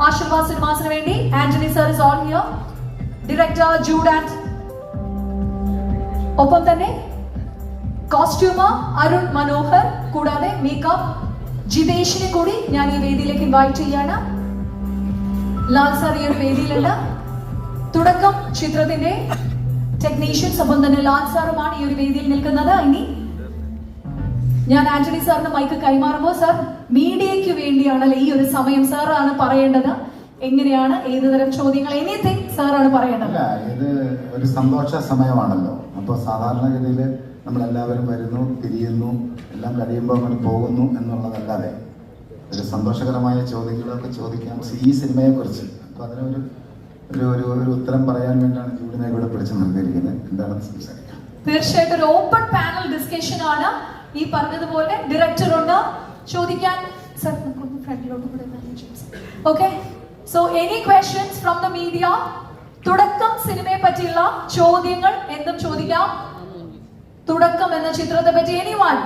ആശീർവാദ് സിനിമാസിന് വേണ്ടി Antony sir is on here. Director Jude and ഒപ്പം തന്നെ കോസ്റ്റ്യൂമർ അരുൺ മനോഹർ, കൂടാതെ മേക്കപ്പ് ജിതേഷിനെ കൂടി ഞാൻ ഈ വേദിയിലേക്ക് ഇൻവൈറ്റ് ചെയ്യാണ്. ലാൽ സാർ ഈ ഒരു വേദിയിലുണ്ട്. തുടക്കം ചിത്രത്തിന്റെ ടെക്നീഷ്യൻസ് ഒപ്പം തന്നെ ലാൽ സാറുമാണ് ഈ ഒരു വേദിയിൽ നിൽക്കുന്നത്. ഇനി ഞാൻ ആന്റണി സാറിന് മൈക്ക് കൈമാറുമ്പോൾ, സാർ മീഡിയയ്ക്ക് വേണ്ടിയാണല്ലോ ഈ ഒരു സമയം, സാറാണ് പറയേണ്ടത്. എങ്ങനെയാണ്, ഏത് തരം ചോദ്യങ്ങൾ, എനിത്തിങ് സാറാണ് പറയേണ്ടത്. ഇത് ഒരു സന്തോഷ സമയമാണല്ലോ. അപ്പോൾ സാധാരണഗതിയിൽ നമ്മളെല്ലാവരും വരുന്നു, പിരിയുന്നു, എല്ലാം കഴിയുമ്പോൾ അങ്ങോട്ട് പോകുന്നു എന്നുള്ളതല്ലാതെ ഒരു സന്തോഷകരമായ ചോദ്യങ്ങളൊക്കെ ചോദിക്കാം ഈ സിനിമയെക്കുറിച്ച്. അപ്പോൾ അതിനൊരു ഒരു ഒരു ഉത്തരം പറയാൻ വേണ്ടിയാണ് ജൂഡിനെ ഇവിടെ പിടിച്ചു നിർത്തിയിരിക്കുന്നത്. എന്താണെന്ന് സംസാരിക്കാം. തീർച്ചയായിട്ടും ഒരു ഓപ്പൺ പാനൽ ഡിസ്കഷൻ ആണ്. ഈ പറഞ്ഞതുപോലെ ഡയറക്ടർ ഉണ്ട് ചോദിക്കാൻ. സർ നമുക്കൊന്ന് ഫ്രണ്ടിലോട്ട് കൂടെ. Okay, so any questions from the media? തുടക്കം സിനിമയെ പറ്റിയുള്ള ചോദ്യങ്ങൾ എന്തും ചോദിക്കാം. തുടക്കം എന്ന ചിത്രത്തെ പറ്റി എനിവൺ,